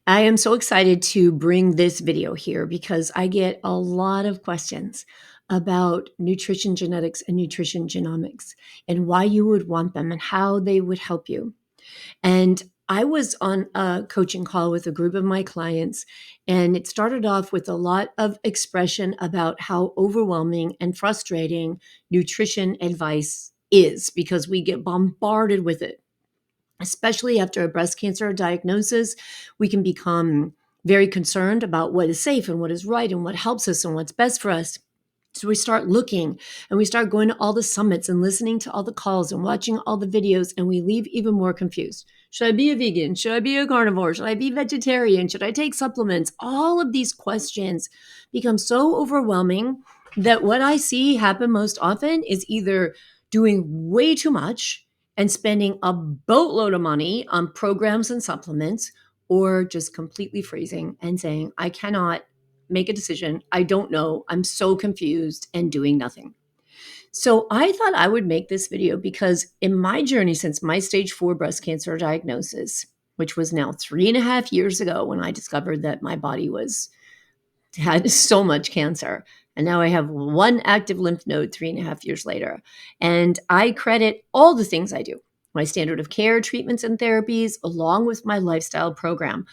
I am so excited to bring this video here because I get a lot of questions about nutrition genetics and nutrition genomics and why you would want them and how they would help you. And I was on a coaching call with a group of my clients, and it started off with a lot of expression about how overwhelming and frustrating nutrition advice is because we get bombarded with it, especially after a breast cancer diagnosis. We can become very concerned about what is safe and what is right and what helps us and what's best for us. So we start looking and we start going to all the summits and listening to all the calls and watching all the videos, and we leave even more confused. Should I be a vegan? Should I be a carnivore? Should I be vegetarian? Should I take supplements? All of these questions become so overwhelming that what I see happen most often is either doing way too much and spending a boatload of money on programs and supplements, or just completely freezing and saying, I cannot make a decision. I don't know. I'm so confused and doing nothing. So I thought I would make this video because in my journey since my stage 4 breast cancer diagnosis, which was now 3.5 years ago when I discovered that my body had so much cancer. And now I have one active lymph node 3.5 years later. And I credit all the things I do, my standard of care treatments and therapies, along with my lifestyle program.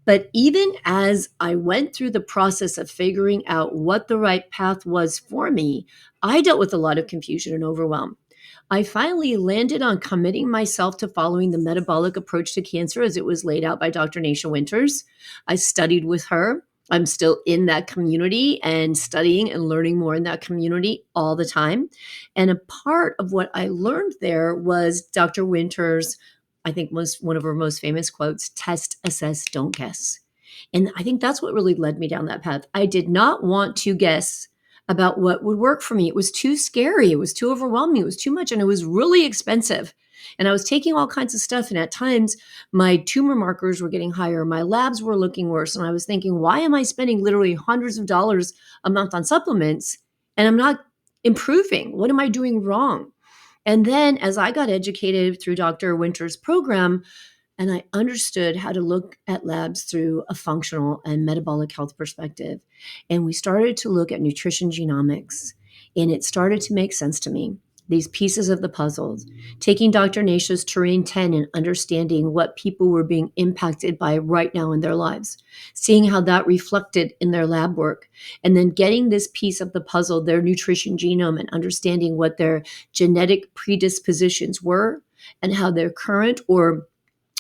But even as I went through the process of figuring out what the right path was for me, I dealt with a lot of confusion and overwhelm. I finally landed on committing myself to following the metabolic approach to cancer as it was laid out by Dr. Nasha Winters. I studied with her. I'm still in that community and studying and learning more in that community all the time. And a part of what I learned there was Dr. Winters, I think was one of her most famous quotes, test, assess, don't guess. And I think that's what really led me down that path. I did not want to guess about what would work for me. It was too scary. It was too overwhelming. It was too much. And it was really expensive. And I was taking all kinds of stuff. And at times, my tumor markers were getting higher. My labs were looking worse. And I was thinking, why am I spending literally hundreds of dollars a month on supplements and I'm not improving? What am I doing wrong? And then as I got educated through Dr. Winter's program, and I understood how to look at labs through a functional and metabolic health perspective, and we started to look at nutrition genomics, and it started to make sense to me. These pieces of the puzzles, taking Dr. Nasha's Terrain 10 and understanding what people were being impacted by right now in their lives, seeing how that reflected in their lab work, and then getting this piece of the puzzle, their nutrition genome, and understanding what their genetic predispositions were and how their current or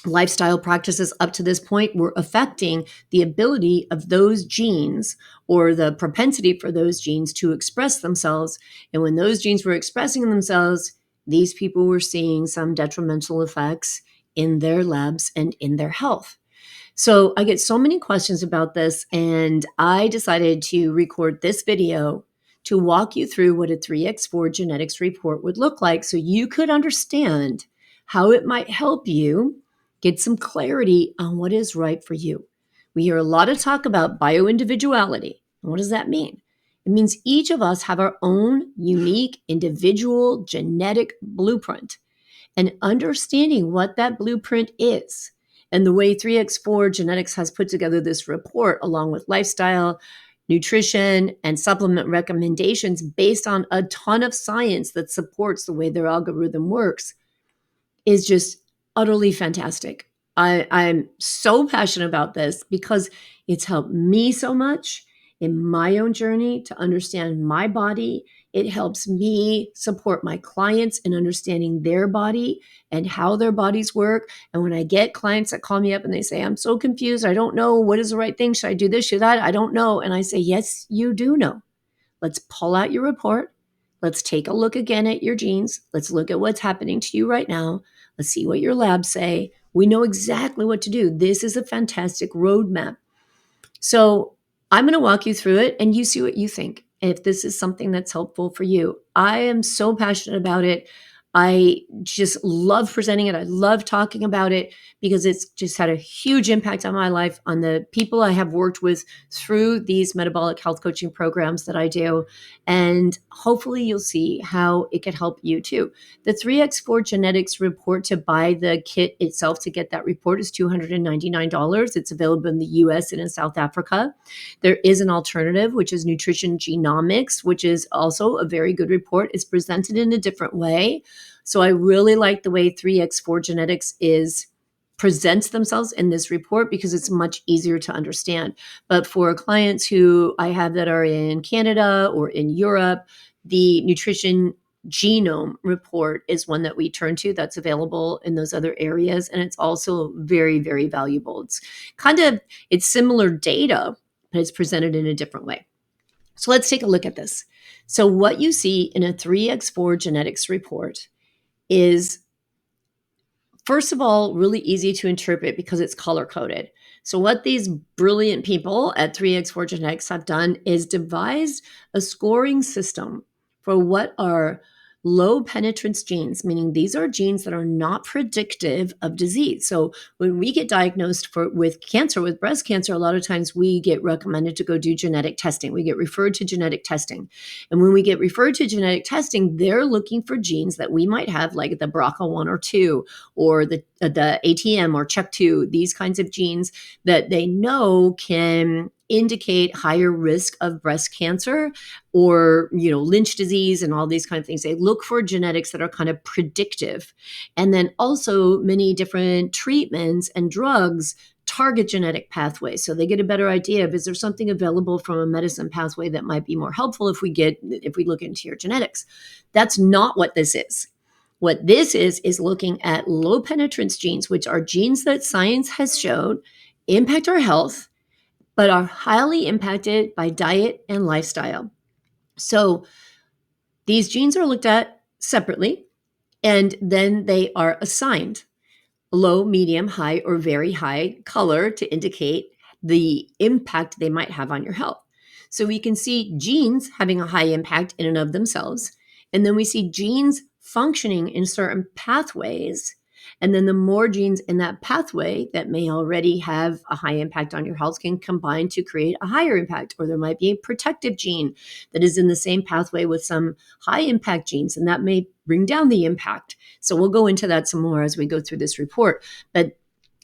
lifestyle practices up to this point were affecting the ability of those genes or the propensity for those genes to express themselves. And when those genes were expressing themselves, these people were seeing some detrimental effects in their labs and in their health. So I get so many questions about this, and I decided to record this video to walk you through what a 3x4 genetics report would look like so you could understand how it might help you get some clarity on what is right for you. We hear a lot of talk about bioindividuality. And what does that mean? It means each of us have our own unique individual genetic blueprint, and understanding what that blueprint is. And the way 3x4 Genetics has put together this report, along with lifestyle, nutrition, and supplement recommendations based on a ton of science that supports the way their algorithm works, is just utterly fantastic. I'm so passionate about this because it's helped me so much in my own journey to understand my body. It helps me support my clients in understanding their body and how their bodies work. And when I get clients that call me up and they say, I'm so confused, I don't know, what is the right thing? Should I do this? Should I don't know. And I say, yes, you do know. Let's pull out your report. Let's take a look again at your genes. Let's look at what's happening to you right now. Let's see what your labs say. We know exactly what to do. This is a fantastic roadmap. So I'm going to walk you through it and you see what you think. If this is something that's helpful for you, I am so passionate about it. I just love presenting it. I love talking about it because it's just had a huge impact on my life, on the people I have worked with through these metabolic health coaching programs that I do. And hopefully you'll see how it could help you too. The 3x4 Genetics report, to buy the kit itself to get that report, is $299. It's available in the US and in South Africa. There is an alternative, which is Nutrition Genomics, which is also a very good report. It's presented in a different way. So I really like the way 3x4 Genetics presents themselves in this report because it's much easier to understand. But for clients who I have that are in Canada or in Europe, the Nutrition Genome report is one that we turn to, that's available in those other areas. And it's also very, very valuable. It's similar data, but it's presented in a different way. So let's take a look at this. So what you see in a 3x4 Genetics report is, first of all, really easy to interpret because it's color coded. So what these brilliant people at 3x4 Genetics have done is devised a scoring system for what are low penetrance genes, meaning these are genes that are not predictive of disease. So when we get diagnosed with cancer, with breast cancer, a lot of times we get recommended to go do genetic testing. We get referred to genetic testing. And when we get referred to genetic testing, they're looking for genes that we might have, like the BRCA1 or 2, or the ATM or CHEK2, these kinds of genes that they know can indicate higher risk of breast cancer or Lynch disease and all these kind of things. They look for genetics that are kind of predictive. And then also many different treatments and drugs target genetic pathways, so they get a better idea of, is there something available from a medicine pathway that might be more helpful if we look into your genetics. That's not what this is. What this is looking at low penetrance genes, which are genes that science has shown impact our health, but are highly impacted by diet and lifestyle. So these genes are looked at separately, and then they are assigned low, medium, high, or very high color to indicate the impact they might have on your health. So we can see genes having a high impact in and of themselves, and then we see genes functioning in certain pathways. And then the more genes in that pathway that may already have a high impact on your health can combine to create a higher impact. Or there might be a protective gene that is in the same pathway with some high impact genes, and that may bring down the impact. So we'll go into that some more as we go through this report. But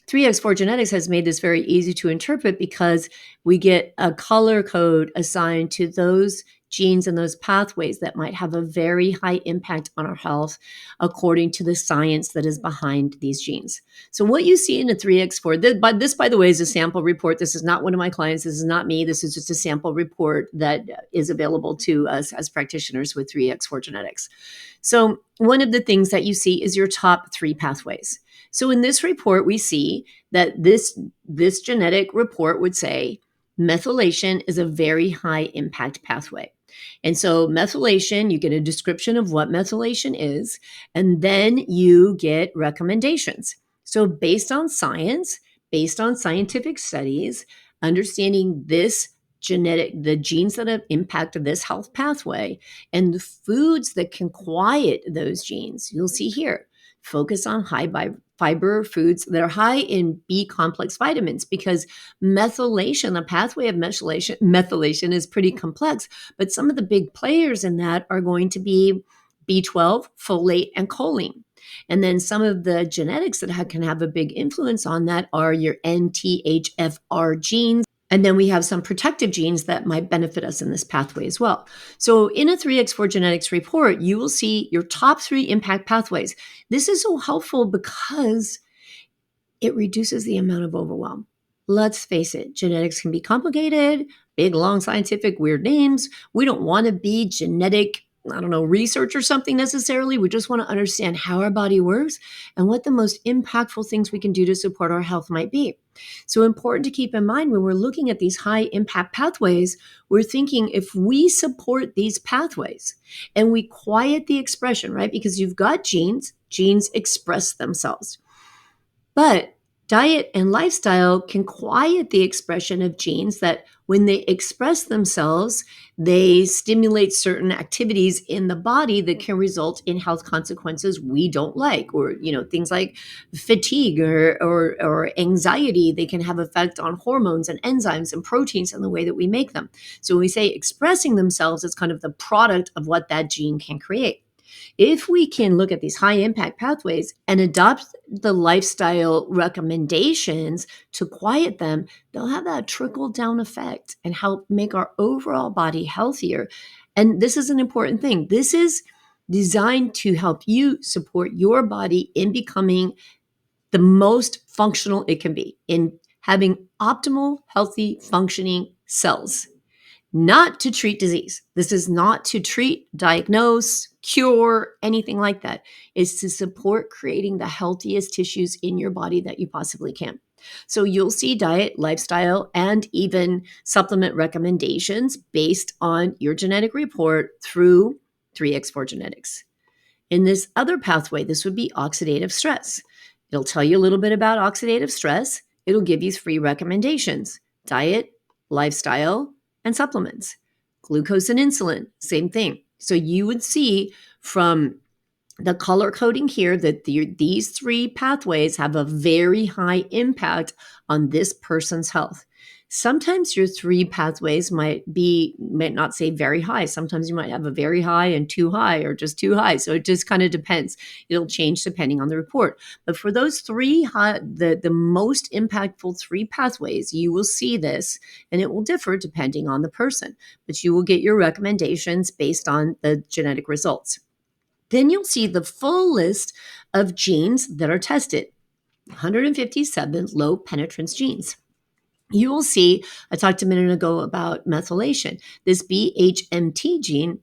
3x4 Genetics has made this very easy to interpret because we get a color code assigned to those genes and those pathways that might have a very high impact on our health according to the science that is behind these genes. So what you see in a 3x4, this by the way, is a sample report. This is not one of my clients. This is not me. This is just a sample report that is available to us as practitioners with 3x4 Genetics. So one of the things that you see is your top 3 pathways. So in this report, we see that this genetic report would say methylation is a very high impact pathway. And so methylation, you get a description of what methylation is, and then you get recommendations. So based on science, based on scientific studies, understanding the genes that have impacted this health pathway and the foods that can quiet those genes, you'll see here, focus on high fiber foods that are high in B complex vitamins, because methylation, the pathway of methylation is pretty complex, but some of the big players in that are going to be B12, folate, and choline. And then some of the genetics that can have a big influence on that are your NTHFR genes. And then we have some protective genes that might benefit us in this pathway as well. So in a 3x4 Genetics report, you will see your top 3 impact pathways. This is so helpful because it reduces the amount of overwhelm. Let's face it, genetics can be complicated, big, long, scientific, weird names. We don't want to be genetic, research or something necessarily. We just want to understand how our body works and what the most impactful things we can do to support our health might be. So important to keep in mind when we're looking at these high impact pathways, we're thinking if we support these pathways and we quiet the expression, right? Because you've got genes express themselves. But Diet and lifestyle can quiet the expression of genes that, when they express themselves, they stimulate certain activities in the body that can result in health consequences we don't like, or things like fatigue or anxiety. They can have effect on hormones and enzymes and proteins and the way that we make them. So when we say expressing themselves, it's kind of the product of what that gene can create. If we can look at these high impact pathways and adopt the lifestyle recommendations to quiet them, they'll have that trickle down effect and help make our overall body healthier. And this is an important thing. This is designed to help you support your body in becoming the most functional it can be, in having optimal, healthy, functioning cells, not to treat disease. This is not to treat, diagnose, cure, anything like that. It's to support creating the healthiest tissues in your body that you possibly can. So you'll see diet, lifestyle, and even supplement recommendations based on your genetic report through 3x4 Genetics. In this other pathway, this would be oxidative stress. It'll tell you a little bit about oxidative stress. It'll give you 3 recommendations: diet, lifestyle, and supplements. Glucose and insulin, same thing. So you would see from the color coding here that these 3 pathways have a very high impact on this person's health. Sometimes your 3 pathways might not say very high. Sometimes you might have a very high and too high, or just too high. So it just kind of depends. It'll change depending on the report. But for those 3 the most impactful 3 pathways, you will see this, and it will differ depending on the person. But you will get your recommendations based on the genetic results. Then you'll see the full list of genes that are tested, 157 low penetrance genes. You will see, I talked a minute ago about methylation. This BHMT gene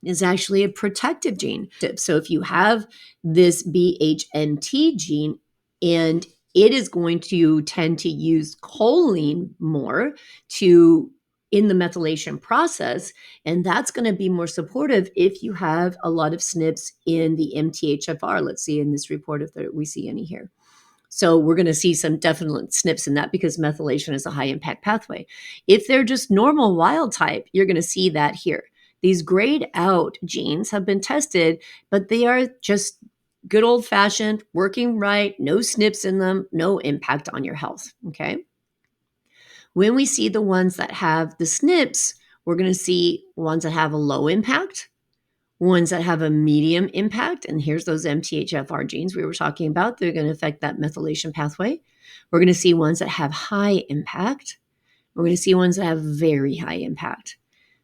is actually a protective gene. So if you have this BHMT gene, and it is going to tend to use choline more in the methylation process, and that's going to be more supportive if you have a lot of SNPs in the MTHFR. Let's see in this report if we see any here. So we're going to see some definite SNPs in that because methylation is a high impact pathway. If they're just normal wild type, you're going to see that here. These grayed out genes have been tested, but they are just good old fashioned, working right, no SNPs in them, no impact on your health. Okay. When we see the ones that have the SNPs, we're going to see ones that have a low impact, ones that have a medium impact. And here's those MTHFR genes we were talking about. They're going to affect that methylation pathway. We're going to see ones that have high impact. We're going to see ones that have very high impact.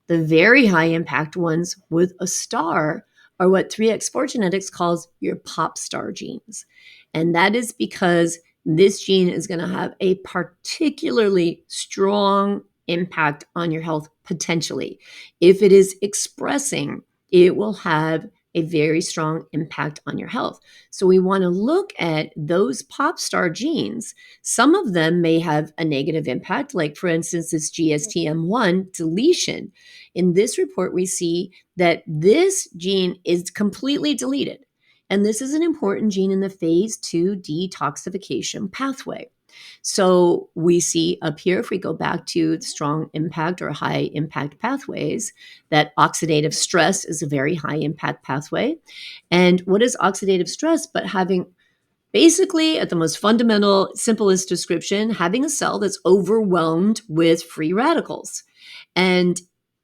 The very high impact ones with a star are what 3x4 Genetics calls your pop star genes. And that is because this gene is going to have a particularly strong impact on your health potentially. If it is expressing, it will have a very strong impact on your health. So we want to look at those pop star genes. Some of them may have a negative impact, like for instance, this GSTM1 deletion. In this report, we see that this gene is completely deleted. And this is an important gene in the phase 2 detoxification pathway. So we see up here, if we go back to strong impact or high impact pathways, that oxidative stress is a very high impact pathway. And what is oxidative stress but having basically, at the most fundamental, simplest description, having a cell that's overwhelmed with free radicals. And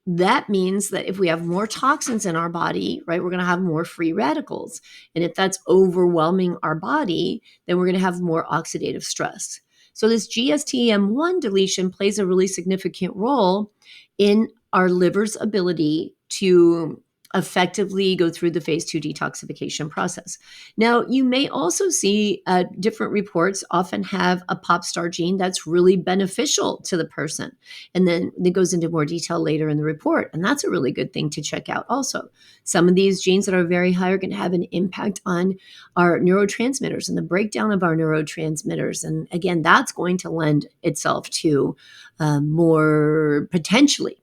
that means that if we have more toxins in our body, right, we're going to have more free radicals. And if that's overwhelming our body, then we're going to have more oxidative stress. So this GSTM1 deletion plays a really significant role in our liver's ability to effectively go through the phase 2 detoxification process. Now, you may also see different reports often have a pop star gene that's really beneficial to the person. And then it goes into more detail later in the report. And that's a really good thing to check out also. Some of these genes that are very high are going to have an impact on our neurotransmitters and the breakdown of our neurotransmitters. And again, that's going to lend itself to more potentially,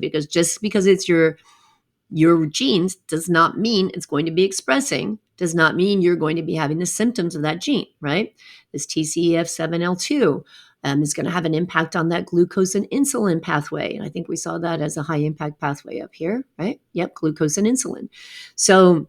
because just because it's your genes does not mean it's going to be expressing does not mean you're going to be having the symptoms of that gene, right? This TCF7L2 is going to have an impact on that glucose and insulin pathway. And I think we saw that as a high impact pathway up here, right? Yep, glucose and insulin. So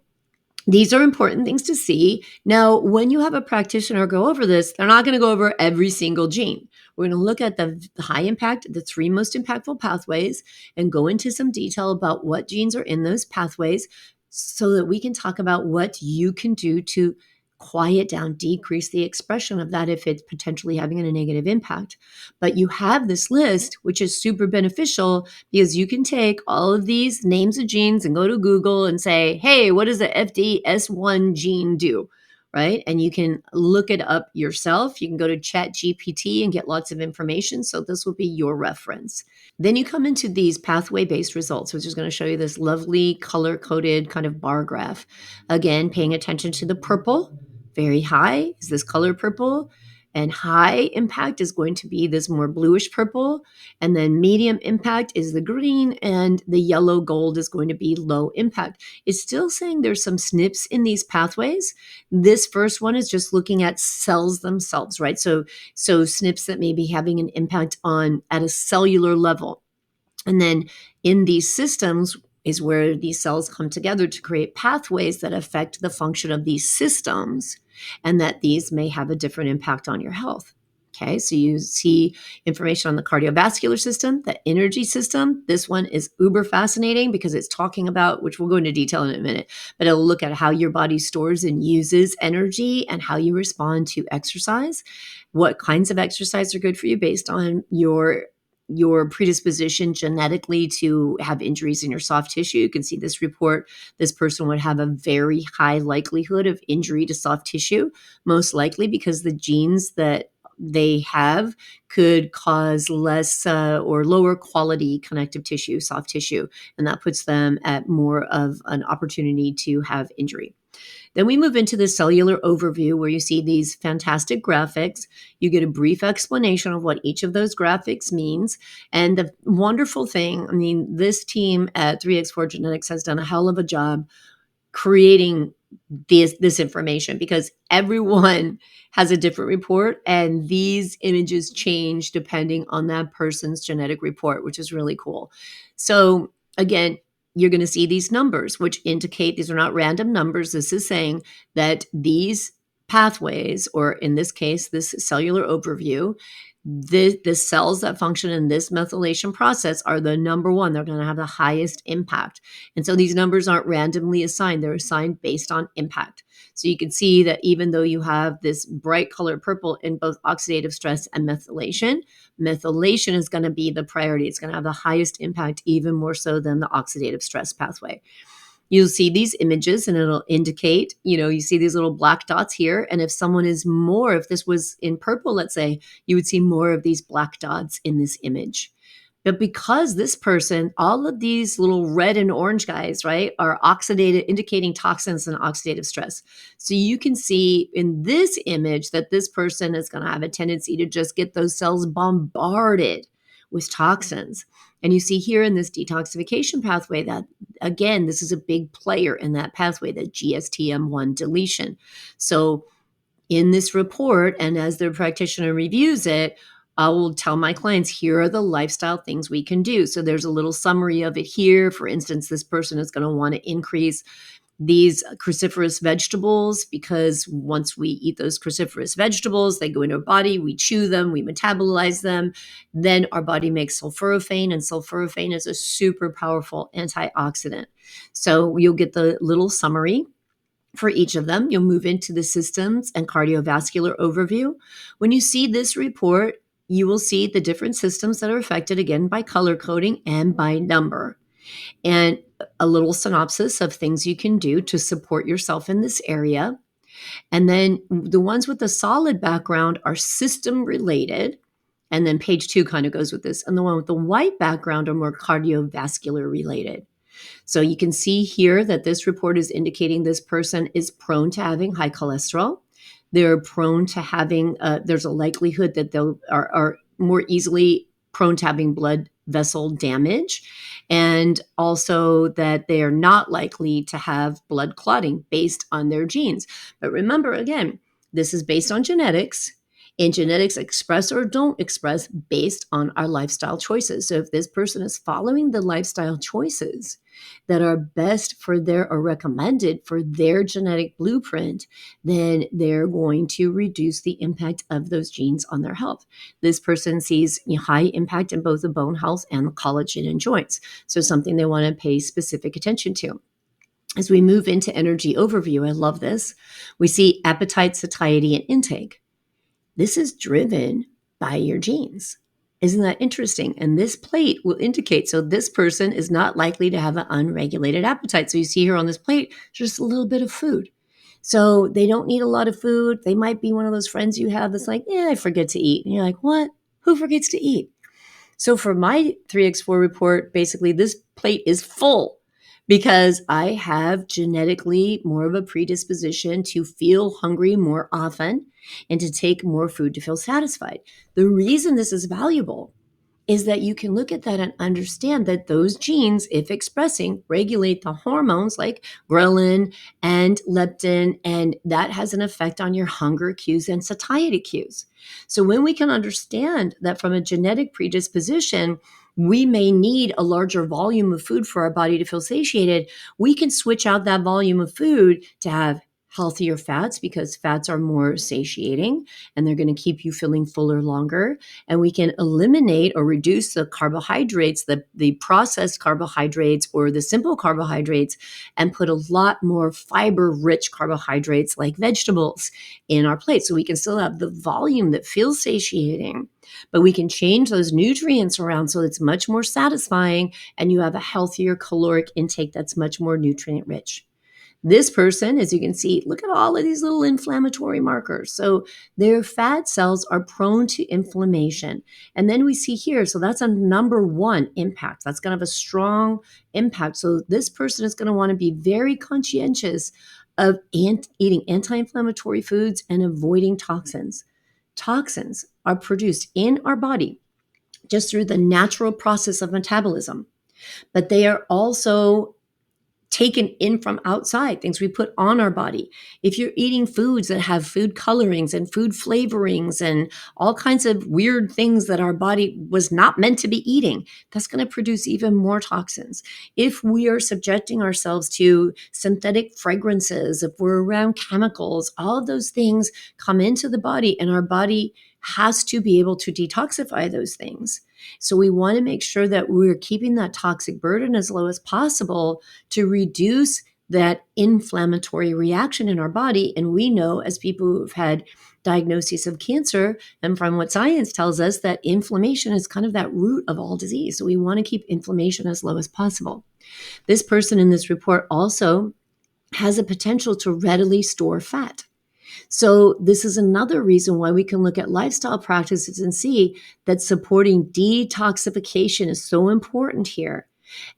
these are important things to see. Now, when you have a practitioner go over this, they're not going to go over every single gene. We're going to look at the high impact, the 3 most impactful pathways, and go into some detail about what genes are in those pathways so that we can talk about what you can do to quiet down, decrease the expression of that if it's potentially having a negative impact. But you have this list, which is super beneficial because you can take all of these names of genes and go to Google and say, hey, what does the FDS1 gene do? Right? And you can look it up yourself. You can go to ChatGPT and get lots of information. So this will be your reference. Then you come into these pathway-based results, which is going to show you this lovely color-coded kind of bar graph. Again, paying attention to the purple, very high is this color purple, and high impact is going to be this more bluish purple, and then medium impact is the green, and the yellow gold is going to be low impact. It's still saying there's some SNPs in these pathways. This first one is just looking at cells themselves, right? So SNPs that may be having an impact on at a cellular level. And then in these systems is where these cells come together to create pathways that affect the function of these systems, and that these may have a different impact on your health. Okay, so you see information on the cardiovascular system, the energy system. This one is uber fascinating because it's talking about, which we'll go into detail in a minute, but it'll look at how your body stores and uses energy and how you respond to exercise, what kinds of exercise are good for you based on your predisposition genetically to have injuries in your soft tissue. You can see this report. This person would have a very high likelihood of injury to soft tissue, most likely because the genes that they have could cause less or lower quality connective tissue, soft tissue, and that puts them at more of an opportunity to have injury. Then we move into the cellular overview where you see these fantastic graphics. You get a brief explanation of what each of those graphics means. And the wonderful thing, I mean, this team at 3x4 Genetics has done a hell of a job creating this information because everyone has a different report and these images change depending on that person's genetic report, which is really cool. So again, you're going to see these numbers, which indicate these are not random numbers. This is saying that these pathways, or in this case, this cellular overview, the cells that function in this methylation process are the number one. They're going to have the highest impact. And so these numbers aren't randomly assigned. They're assigned based on impact. So you can see that even though you have this bright color purple in both oxidative stress and methylation, methylation is going to be the priority. It's going to have the highest impact, even more so than the oxidative stress pathway. You'll see these images and it'll indicate, you see these little black dots here. And if someone is more, if this was in purple, let's say, you would see more of these black dots in this image. But because this person, all of these little red and orange guys, right, are oxidated, indicating toxins and oxidative stress. So you can see in this image that this person is going to have a tendency to just get those cells bombarded with toxins. And you see here in this detoxification pathway that, again, this is a big player in that pathway, the GSTM1 deletion. So in this report, and as the practitioner reviews it, I will tell my clients, here are the lifestyle things we can do. So there's a little summary of it here. For instance, this person is going to want to increase these cruciferous vegetables because once we eat those cruciferous vegetables, they go into our body, we chew them, we metabolize them, then our body makes sulforaphane, and sulforaphane is a super powerful antioxidant. So you'll get the little summary for each of them. You'll move into the systems and cardiovascular overview. When you see this report, you will see the different systems that are affected, again, by color coding and by number. And a little synopsis of things you can do to support yourself in this area. And then the ones with the solid background are system related. And then page 2 kind of goes with this. And the one with the white background are more cardiovascular related. So you can see here that this report is indicating this person is prone to having high cholesterol. They're prone to having, there's a likelihood that they are more easily prone to having blood vessel damage, and also that they are not likely to have blood clotting based on their genes. But remember, again, this is based on genetics, and genetics express or don't express based on our lifestyle choices. So if this person is following the lifestyle choices that are best for their or recommended for their genetic blueprint, then they're going to reduce the impact of those genes on their health. This person sees high impact in both the bone health and the collagen and joints. So something they want to pay specific attention to. As we move into energy overview, I love this. We see appetite, satiety, and intake. This is driven by your genes. Isn't that interesting? And this plate will indicate, so this person is not likely to have an unregulated appetite. So you see here on this plate, just a little bit of food. So they don't need a lot of food. They might be one of those friends you have that's like, I forget to eat. And you're like, what? Who forgets to eat? So for my 3x4 report, basically this plate is full because I have genetically more of a predisposition to feel hungry more often and to take more food to feel satisfied. The reason this is valuable is that you can look at that and understand that those genes, if expressing, regulate the hormones like ghrelin and leptin, and that has an effect on your hunger cues and satiety cues. So when we can understand that from a genetic predisposition, we may need a larger volume of food for our body to feel satiated, we can switch out that volume of food to have healthier fats because fats are more satiating and they're going to keep you feeling fuller longer. And we can eliminate or reduce the carbohydrates, the processed carbohydrates or the simple carbohydrates, and put a lot more fiber-rich carbohydrates like vegetables in our plate. So we can still have the volume that feels satiating, but we can change those nutrients around so it's much more satisfying and you have a healthier caloric intake that's much more nutrient rich. This person, as you can see, look at all of these little inflammatory markers. So their fat cells are prone to inflammation. And then we see here, so that's a number one impact. That's going to have a strong impact. So this person is going to want to be very conscientious of eating anti-inflammatory foods and avoiding toxins. Toxins are produced in our body just through the natural process of metabolism, but they are also taken in from outside, things we put on our body. If you're eating foods that have food colorings and food flavorings and all kinds of weird things that our body was not meant to be eating, that's going to produce even more toxins. If we are subjecting ourselves to synthetic fragrances, if we're around chemicals, all of those things come into the body and our body has to be able to detoxify those things. So we want to make sure that we're keeping that toxic burden as low as possible to reduce that inflammatory reaction in our body. And we know, as people who've had diagnoses of cancer, and from what science tells us, that inflammation is kind of that root of all disease. So we want to keep inflammation as low as possible. This person in this report also has a potential to readily store fat. So this is another reason why we can look at lifestyle practices and see that supporting detoxification is so important here.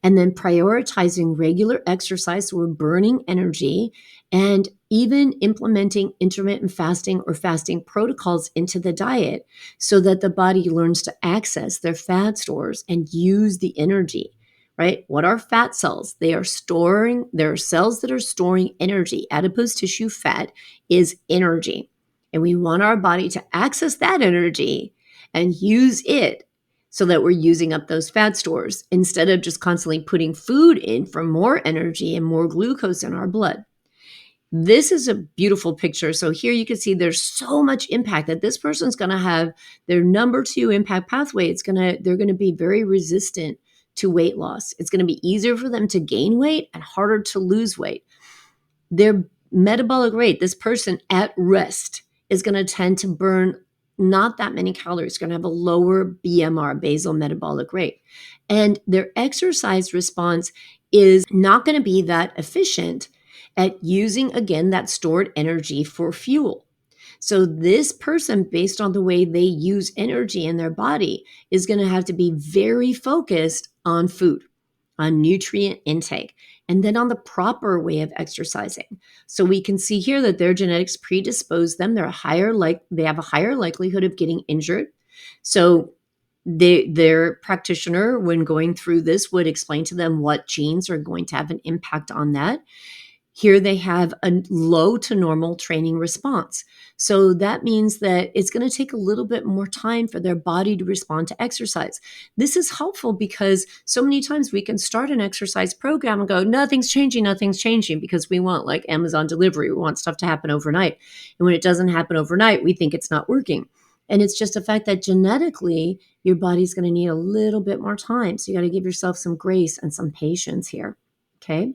And then prioritizing regular exercise, so we're burning energy, and even implementing intermittent fasting or fasting protocols into the diet so that the body learns to access their fat stores and use the energy. Right? What are fat cells? There are cells that are storing energy. Adipose tissue fat is energy. And we want our body to access that energy and use it so that we're using up those fat stores instead of just constantly putting food in for more energy and more glucose in our blood. This is a beautiful picture. So here you can see there's so much impact that this person's going to have their number two impact pathway. They're going to be very resistant to weight loss. It's going to be easier for them to gain weight and harder to lose weight. Their metabolic rate, this person at rest, is going to tend to burn not that many calories, going to have a lower BMR, basal metabolic rate. And their exercise response is not going to be that efficient at using, again, that stored energy for fuel. So this person, based on the way they use energy in their body, is going to have to be very focused on food, on nutrient intake, and then on the proper way of exercising. So we can see here that their genetics predispose them. They have a higher likelihood of getting injured. So their practitioner, when going through this, would explain to them what genes are going to have an impact on that. Here they have a low to normal training response. So that means that it's going to take a little bit more time for their body to respond to exercise. This is helpful because so many times we can start an exercise program and go, nothing's changing, because we want, like Amazon delivery, we want stuff to happen overnight. And when it doesn't happen overnight, we think it's not working. And it's just a fact that genetically, your body's going to need a little bit more time. So you got to give yourself some grace and some patience here. Okay.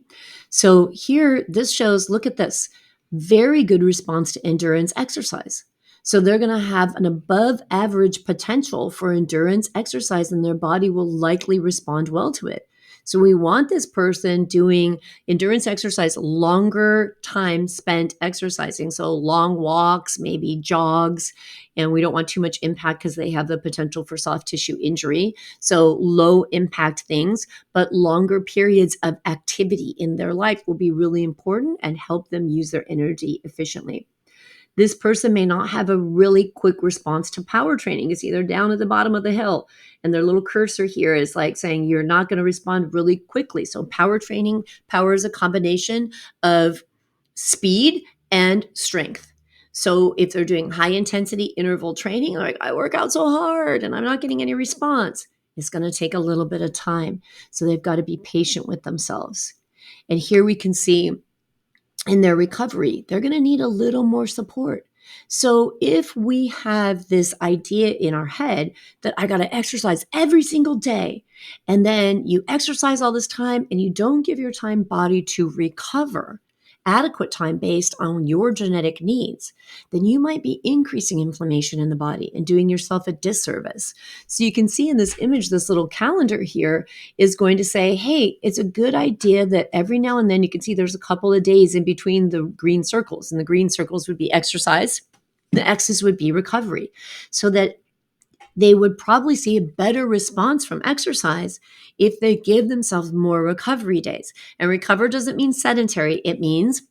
So here, this shows, look at this, very good response to endurance exercise. So they're going to have an above average potential for endurance exercise, and their body will likely respond well to it. So we want this person doing endurance exercise, longer time spent exercising. So long walks, maybe jogs, and we don't want too much impact because they have the potential for soft tissue injury. So low impact things, but longer periods of activity in their life will be really important and help them use their energy efficiently. This person may not have a really quick response to power training. It's either down at the bottom of the hill, and their little cursor here is like saying you're not going to respond really quickly. So power training, power is a combination of speed and strength. So if they're doing high intensity interval training, like I work out so hard and I'm not getting any response, it's going to take a little bit of time. So they've got to be patient with themselves. And here we can see in their recovery, they're going to need a little more support. So if we have this idea in our head that I got to exercise every single day, and then you exercise all this time and you don't give your time body to recover adequate time based on your genetic needs, then you might be increasing inflammation in the body and doing yourself a disservice. So you can see in this image, this little calendar here is going to say, hey, it's a good idea that every now and then, you can see there's a couple of days in between the green circles, and the green circles would be exercise, the X's would be recovery, so that they would probably see a better response from exercise if they give themselves more recovery days. And recover doesn't mean sedentary. It means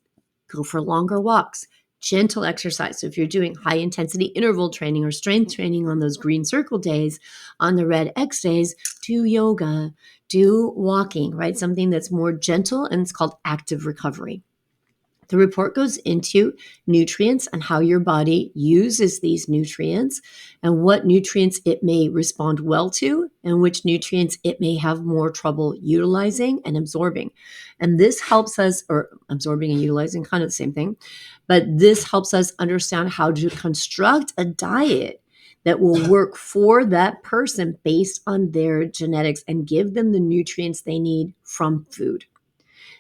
go for longer walks, gentle exercise. So if you're doing high intensity interval training or strength training on those green circle days, on the red X days, do yoga, do walking, right? Something that's more gentle, and it's called active recovery. The report goes into nutrients and how your body uses these nutrients and what nutrients it may respond well to and which nutrients it may have more trouble utilizing and absorbing. And this helps us, or absorbing and utilizing, kind of the same thing, but this helps us understand how to construct a diet that will work for that person based on their genetics and give them the nutrients they need from food.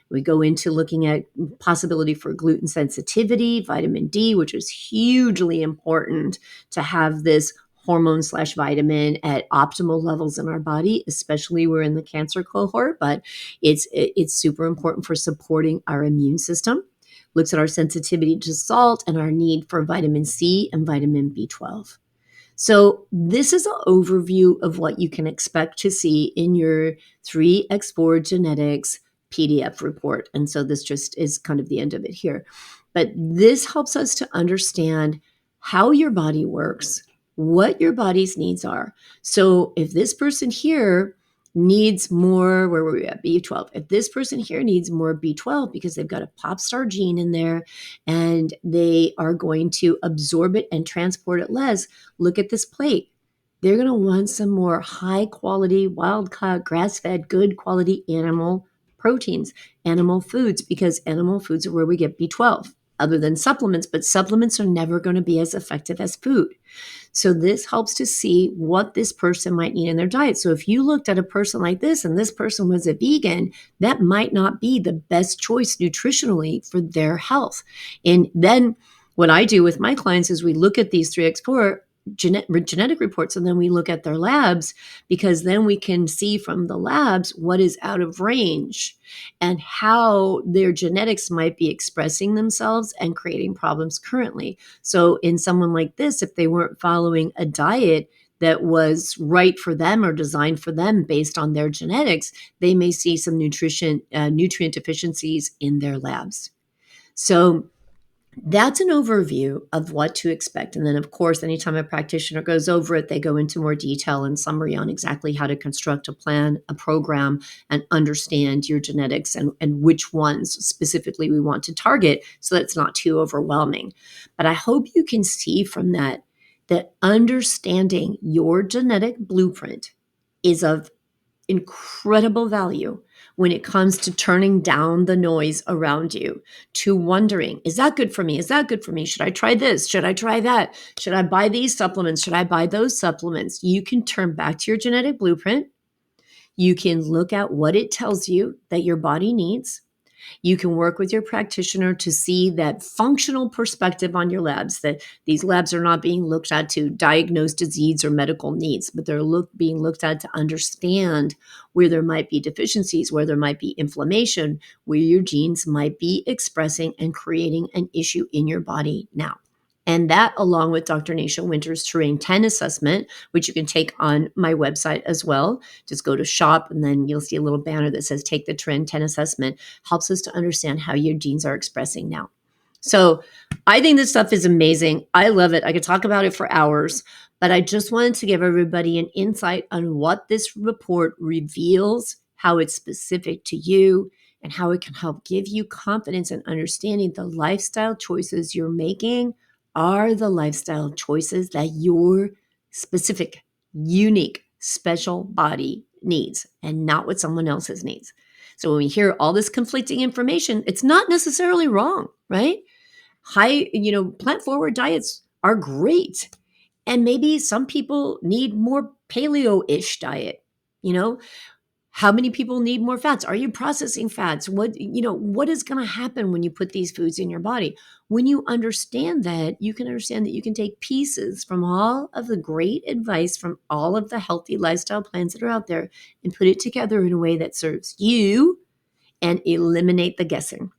We go into looking at possibility for gluten sensitivity, vitamin D, which is hugely important to have this hormone/vitamin at optimal levels in our body, especially we're in the cancer cohort, but it's super important for supporting our immune system. Looks at our sensitivity to salt and our need for vitamin C and vitamin B12. So this is an overview of what you can expect to see in your 3x4 genetics PDF report. And so this just is kind of the end of it here. But this helps us to understand how your body works, what your body's needs are. So if this person here needs more, where were we at? B12. If this person here needs more B12 because they've got a pop star gene in there and they are going to absorb it and transport it less, look at this plate. They're going to want some more high quality, wild caught, grass fed, good quality animal proteins, animal foods, because animal foods are where we get B12, other than supplements, but supplements are never going to be as effective as food. So this helps to see what this person might need in their diet. So if you looked at a person like this and this person was a vegan, that might not be the best choice nutritionally for their health. And then what I do with my clients is we look at these 3x4 genetic reports, and then we look at their labs, because then we can see from the labs what is out of range and how their genetics might be expressing themselves and creating problems currently. So in someone like this, if they weren't following a diet that was right for them or designed for them based on their genetics, they may see some nutrient deficiencies in their labs. So That's an overview of what to expect. And then, of course, anytime a practitioner goes over it, they go into more detail and summary on exactly how to construct a plan, a program, and understand your genetics and which ones specifically we want to target so that it's not too overwhelming. But I hope you can see from that that understanding your genetic blueprint is of incredible value when it comes to turning down the noise around you, to wondering, is that good for me? Is that good for me? Should I try this? Should I try that? Should I buy these supplements? Should I buy those supplements? You can turn back to your genetic blueprint. You can look at what it tells you that your body needs. You can work with your practitioner to see that functional perspective on your labs, that these labs are not being looked at to diagnose disease or medical needs, but they're being looked at to understand where there might be deficiencies, where there might be inflammation, where your genes might be expressing and creating an issue in your body now. And that, along with Dr. Nasha Winter's Terrain 10 assessment, which you can take on my website as well. Just go to shop and then you'll see a little banner that says take the Terrain 10 assessment, helps us to understand how your genes are expressing now. So I think this stuff is amazing. I love it. I could talk about it for hours, but I just wanted to give everybody an insight on what this report reveals, how it's specific to you, and how it can help give you confidence in understanding the lifestyle choices you're making are the lifestyle choices that your specific, unique, special body needs and not what someone else's needs. So when we hear all this conflicting information, it's not necessarily wrong, right? Plant forward diets are great. And maybe some people need more paleo-ish diet, you know, how many people need more fats? Are you processing fats? What is going to happen when you put these foods in your body? When you understand that, you can understand that you can take pieces from all of the great advice from all of the healthy lifestyle plans that are out there and put it together in a way that serves you and eliminate the guessing.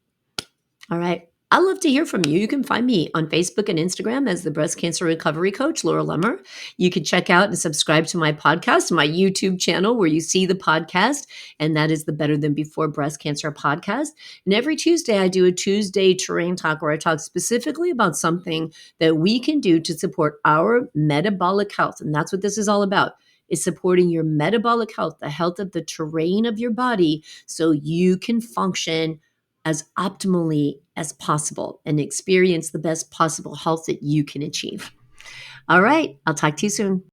All right. I'd love to hear from you. You can find me on Facebook and Instagram as the Breast Cancer Recovery Coach, Laura Lummer. You can check out and subscribe to my podcast, my YouTube channel where you see the podcast, and that is the Better Than Before Breast Cancer podcast. And every Tuesday, I do a Tuesday Terrain Talk where I talk specifically about something that we can do to support our metabolic health. And that's what this is all about, is supporting your metabolic health, the health of the terrain of your body so you can function as optimally as possible and experience the best possible health that you can achieve. All right, I'll talk to you soon.